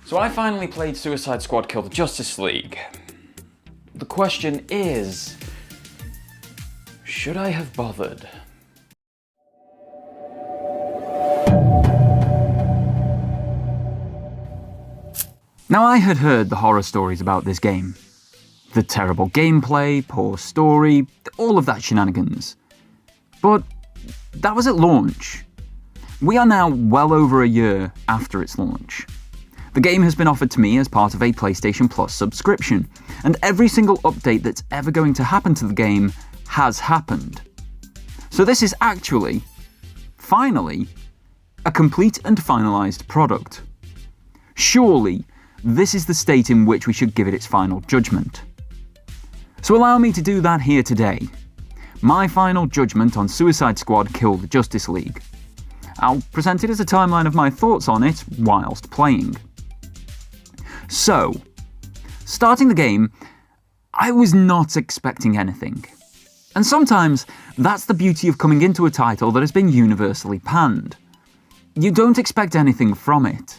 So I finally played Suicide Squad Kill the Justice League. The question is, should I have bothered? Now, I had heard the horror stories about this game. The terrible gameplay, poor story, all of that shenanigans. But that was at launch. We are now well over a year after its launch. The game has been offered to me as part of a PlayStation Plus subscription, and every single update that's ever going to happen to the game has happened. So this is actually, finally, a complete and finalised product. Surely, this is the state in which we should give it its final judgment. So allow me to do that here today. My final judgment on Suicide Squad Kill the Justice League. I'll present it as a timeline of my thoughts on it whilst playing. So, starting the game, I was not expecting anything. And sometimes, that's the beauty of coming into a title that has been universally panned. You don't expect anything from it.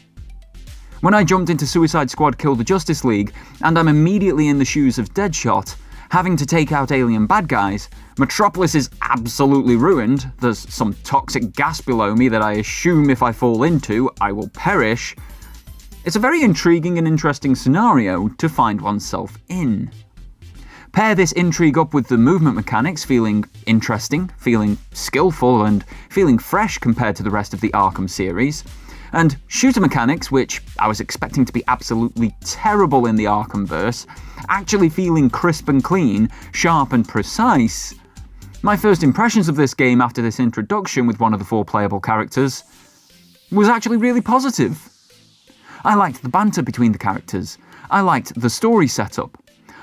When I jumped into Suicide Squad Kill the Justice League, and I'm immediately in the shoes of Deadshot, having to take out alien bad guys, Metropolis is absolutely ruined, there's some toxic gas below me that I assume if I fall into, I will perish. It's a very intriguing and interesting scenario to find oneself in. Pair this intrigue up with the movement mechanics feeling interesting, feeling skillful, and feeling fresh compared to the rest of the Arkham series, and shooter mechanics, which I was expecting to be absolutely terrible in the Arkhamverse, actually feeling crisp and clean, sharp and precise. My first impressions of this game after this introduction with one of the 4 playable characters was actually really positive. I liked the banter between the characters. I liked the story setup.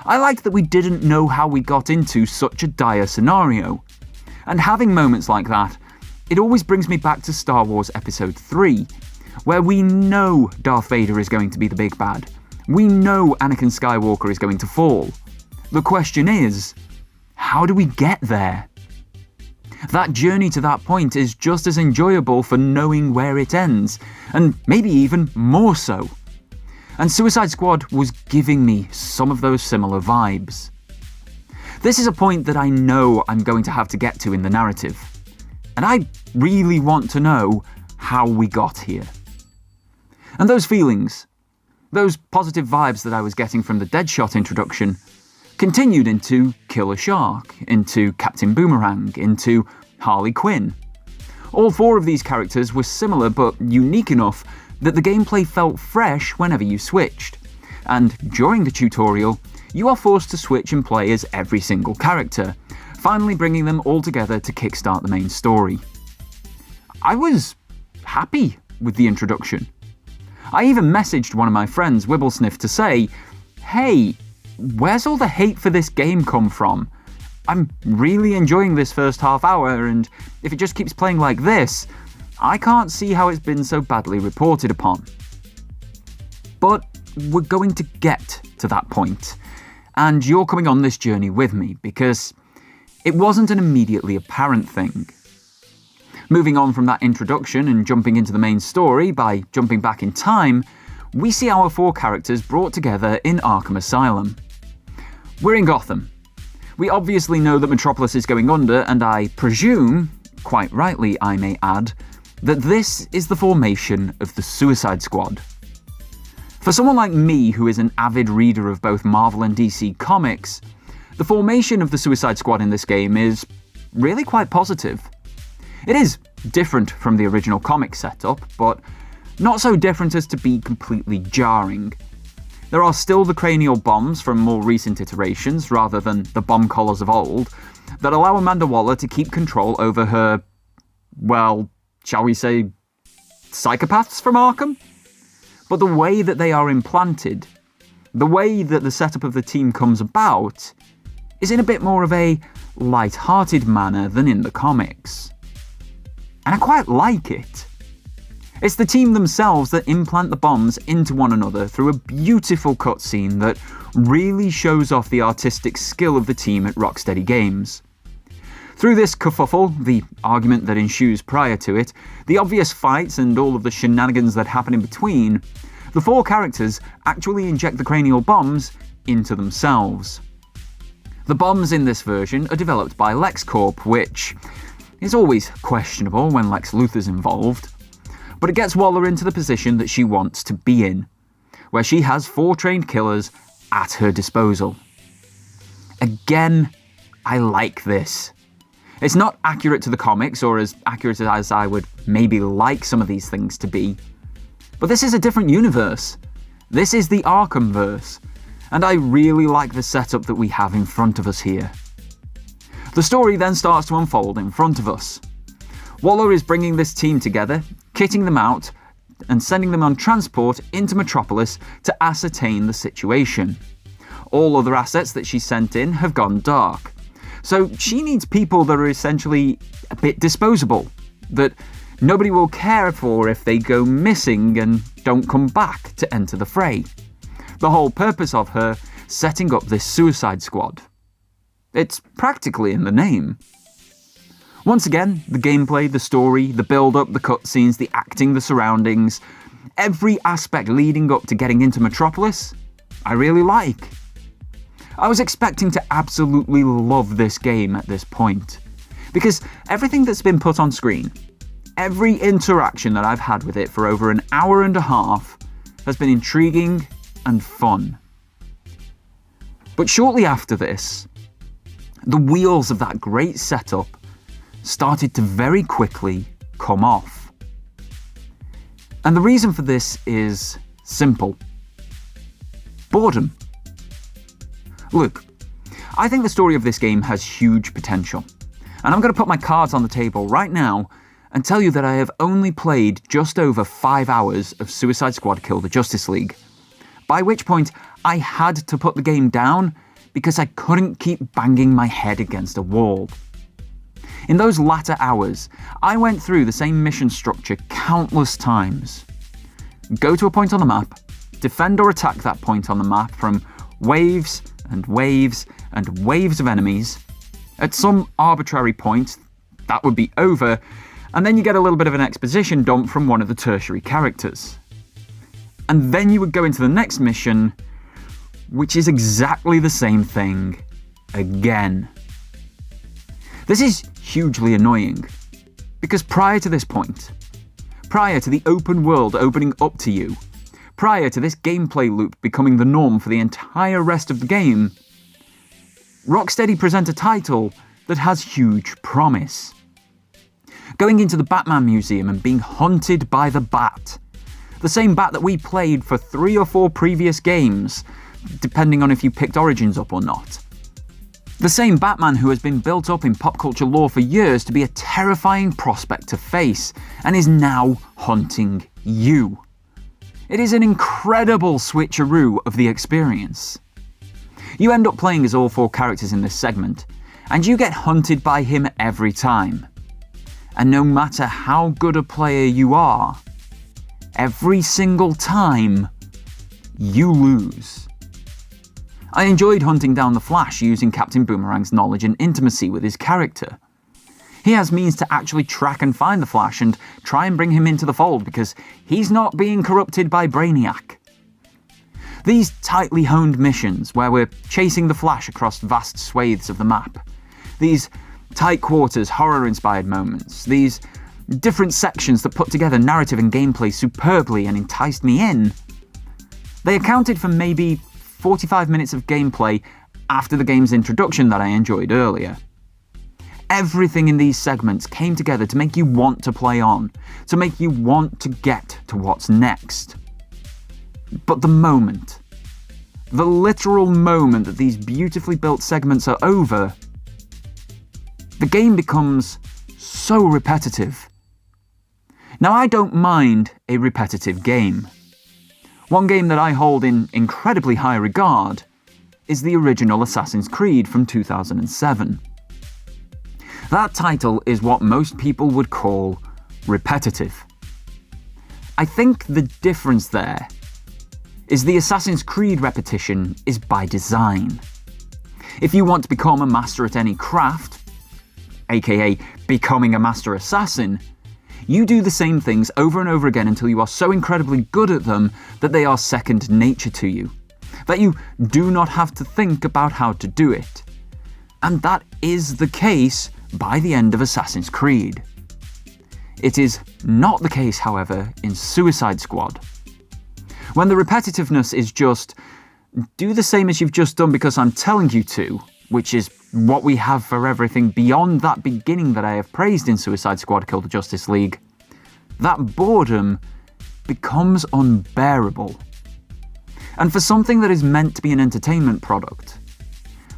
I liked that we didn't know how we got into such a dire scenario. And having moments like that, it always brings me back to Star Wars Episode 3, where we know Darth Vader is going to be the big bad. We know Anakin Skywalker is going to fall. The question is, how do we get there? That journey to that point is just as enjoyable for knowing where it ends, and maybe even more so. And Suicide Squad was giving me some of those similar vibes. This is a point that I know I'm going to have to get to in the narrative, and I really want to know how we got here. And those feelings, those positive vibes that I was getting from the Deadshot introduction, continued into Killer Shark, into Captain Boomerang, into Harley Quinn. All 4 of these characters were similar but unique enough that the gameplay felt fresh whenever you switched. And during the tutorial, you are forced to switch and play as every single character, finally bringing them all together to kickstart the main story. I was happy with the introduction. I even messaged one of my friends, Wibblesniff, to say, hey, where's all the hate for this game come from? I'm really enjoying this first half hour, and if it just keeps playing like this, I can't see how it's been so badly reported upon. But we're going to get to that point, and you're coming on this journey with me, because it wasn't an immediately apparent thing. Moving on from that introduction and jumping into the main story by jumping back in time, we see our 4 characters brought together in Arkham Asylum. We're in Gotham. We obviously know that Metropolis is going under, and I presume, quite rightly I may add, that this is the formation of the Suicide Squad. For someone like me who is an avid reader of both Marvel and DC comics, the formation of the Suicide Squad in this game is really quite positive. It is different from the original comic setup, but not so different as to be completely jarring. There are still the cranial bombs from more recent iterations, rather than the bomb collars of old, that allow Amanda Waller to keep control over her, well, shall we say, psychopaths from Arkham? But the way that they are implanted, the way that the setup of the team comes about, is in a bit more of a light-hearted manner than in the comics. And I quite like it. It's the team themselves that implant the bombs into one another through a beautiful cutscene that really shows off the artistic skill of the team at Rocksteady Games. Through this kerfuffle, the argument that ensues prior to it, the obvious fights and all of the shenanigans that happen in between, The 4 characters actually inject the cranial bombs into themselves. The bombs in this version are developed by LexCorp, which is always questionable when Lex Luthor's involved, but it gets Waller into the position that she wants to be in, where she has 4 trained killers at her disposal. Again, I like this. It's not accurate to the comics, or as accurate as I would maybe like some of these things to be, but this is a different universe. This is the Arkhamverse, and I really like the setup that we have in front of us here. The story then starts to unfold in front of us. Waller is bringing this team together, kitting them out, and sending them on transport into Metropolis to ascertain the situation. All other assets that she sent in have gone dark, so she needs people that are essentially a bit disposable, that nobody will care for if they go missing and don't come back to enter the fray. The whole purpose of her setting up this Suicide Squad. It's practically in the name. Once again, the gameplay, the story, the build-up, the cutscenes, the acting, the surroundings, every aspect leading up to getting into Metropolis, I really like. I was expecting to absolutely love this game at this point, because everything that's been put on screen, every interaction that I've had with it for over an hour and a half has been intriguing and fun. But shortly after this, the wheels of that great setup started to very quickly come off. And the reason for this is simple. Boredom. Look, I think the story of this game has huge potential, and I'm going to put my cards on the table right now and tell you that I have only played just over 5 hours of Suicide Squad Kill the Justice League, by which point I had to put the game down because I couldn't keep banging my head against a wall. In those latter hours, I went through the same mission structure countless times. Go to a point on the map, defend or attack that point on the map from waves and waves and waves of enemies. At some arbitrary point, that would be over, and then you get a little bit of an exposition dump from one of the tertiary characters. And then you would go into the next mission, which is exactly the same thing again. This is hugely annoying, because prior to this point, prior to the open world opening up to you, prior to this gameplay loop becoming the norm for the entire rest of the game, Rocksteady present a title that has huge promise. Going into the Batman Museum and being hunted by the Bat, the same Bat that we played for 3 or 4 previous games, depending on if you picked Origins up or not. The same Batman who has been built up in pop culture lore for years to be a terrifying prospect to face, and is now hunting you. It is an incredible switcheroo of the experience. You end up playing as all 4 characters in this segment, and you get hunted by him every time. And no matter how good a player you are, every single time, you lose. I enjoyed hunting down the Flash using Captain Boomerang's knowledge and intimacy with his character. He has means to actually track and find the Flash and try and bring him into the fold because he's not being corrupted by Brainiac. These tightly honed missions where we're chasing the Flash across vast swathes of the map, these tight quarters horror-inspired moments, these different sections that put together narrative and gameplay superbly and enticed me in, they accounted for maybe 45 minutes of gameplay after the game's introduction that I enjoyed earlier. Everything in these segments came together to make you want to play on, to make you want to get to what's next. But the moment, the literal moment that these beautifully built segments are over, the game becomes so repetitive. Now, I don't mind a repetitive game. One game that I hold in incredibly high regard is the original Assassin's Creed from 2007. That title is what most people would call repetitive. I think the difference there is the Assassin's Creed repetition is by design. If you want to become a master at any craft, aka becoming a master assassin, You do the same things over and over again until you are so incredibly good at them that they are second nature to you, that you do not have to think about how to do it. And that is the case by the end of Assassin's Creed. It is not the case, however, in Suicide Squad. When the repetitiveness is just, do the same as you've just done because I'm telling you to, which is what we have for everything beyond that beginning that I have praised in Suicide Squad Kill the Justice League, that boredom becomes unbearable. And for something that is meant to be an entertainment product,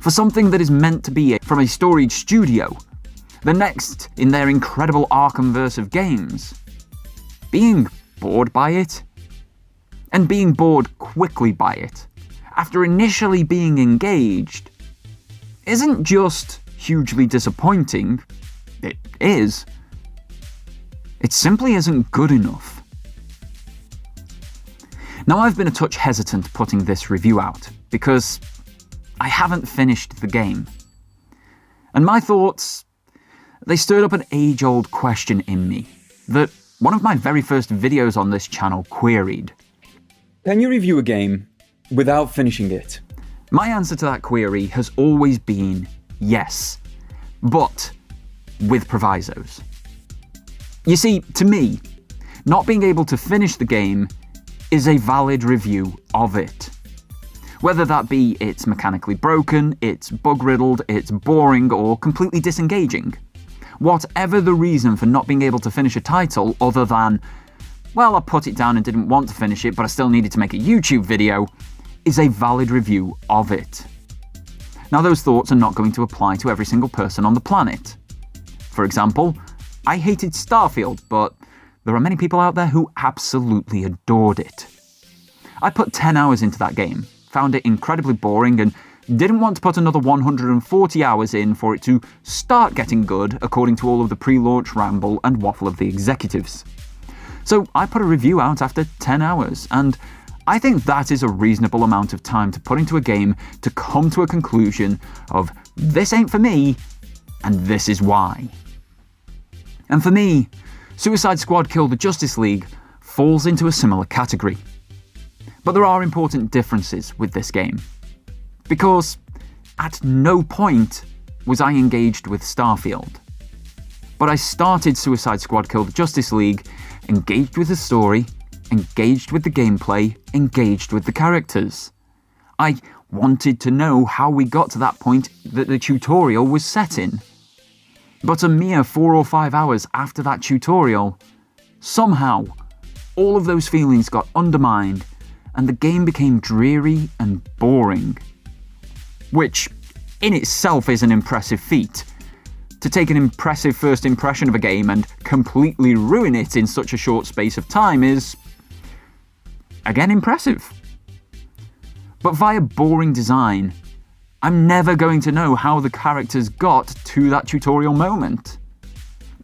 for something that is meant to be from a storied studio, the next in their incredible Arkhamverse of games, being bored by it, and being bored quickly by it, after initially being engaged, isn't just hugely disappointing. It is. It simply isn't good enough. Now, I've been a touch hesitant putting this review out, because I haven't finished the game. And my thoughts, they stirred up an age-old question in me that one of my very first videos on this channel queried. Can you review a game without finishing it? My answer to that query has always been yes, but with provisos. You see, to me, not being able to finish the game is a valid review of it. Whether that be it's mechanically broken, it's bug-riddled, it's boring, or completely disengaging. Whatever the reason for not being able to finish a title other than, well, I put it down and didn't want to finish it, but I still needed to make a YouTube video, is a valid review of it. Now, those thoughts are not going to apply to every single person on the planet. For example, I hated Starfield, but there are many people out there who absolutely adored it. I put 10 hours into that game, found it incredibly boring, and didn't want to put another 140 hours in for it to start getting good, according to all of the pre-launch ramble and waffle of the executives. So I put a review out after 10 hours, and I think that is a reasonable amount of time to put into a game to come to a conclusion of, this ain't for me, and this is why. And for me, Suicide Squad Kill the Justice League falls into a similar category. But there are important differences with this game. Because at no point was I engaged with Starfield. But I started Suicide Squad Kill the Justice League engaged with the story, engaged with the gameplay, engaged with the characters. I wanted to know how we got to that point that the tutorial was set in. But a mere 4 or 5 hours after that tutorial, somehow, all of those feelings got undermined and the game became dreary and boring. Which, in itself, is an impressive feat. To take an impressive first impression of a game and completely ruin it in such a short space of time is, again, impressive. But via boring design, I'm never going to know how the characters got to that tutorial moment.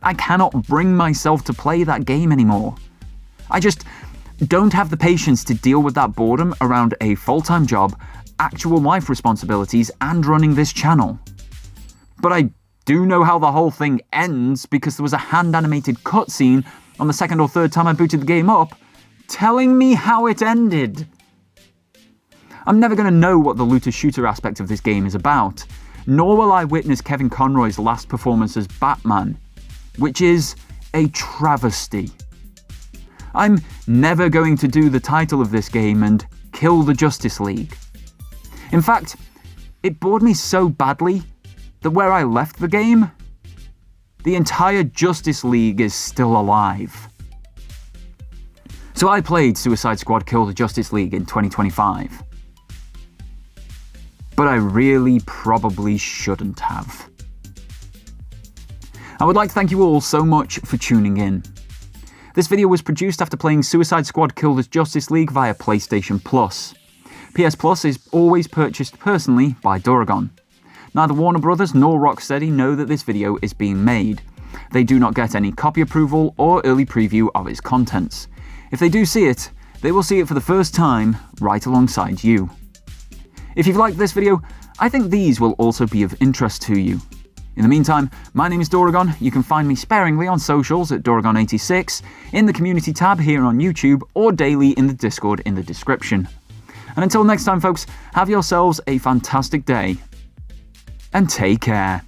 I cannot bring myself to play that game anymore. I just don't have the patience to deal with that boredom around a full-time job, actual life responsibilities, and running this channel. But I do know how the whole thing ends because there was a hand-animated cutscene on the second or third time I booted the game up, telling me how it ended. I'm never going to know what the looter-shooter aspect of this game is about, nor will I witness Kevin Conroy's last performance as Batman, which is a travesty. I'm never going to do the title of this game and kill the Justice League. In fact, it bored me so badly that where I left the game, the entire Justice League is still alive. So I played Suicide Squad Kill the Justice League in 2025. But I really probably shouldn't have. I would like to thank you all so much for tuning in. This video was produced after playing Suicide Squad Kill the Justice League via PlayStation Plus. PS Plus is always purchased personally by Duragon. Neither Warner Brothers nor Rocksteady know that this video is being made. They do not get any copy approval or early preview of its contents. If they do see it, they will see it for the first time right alongside you. If you've liked this video, I think these will also be of interest to you. In the meantime, my name is Doragon. You can find me sparingly on socials at Doragon86, in the community tab here on YouTube, or daily in the Discord in the description. And until next time, folks, have yourselves a fantastic day, and take care.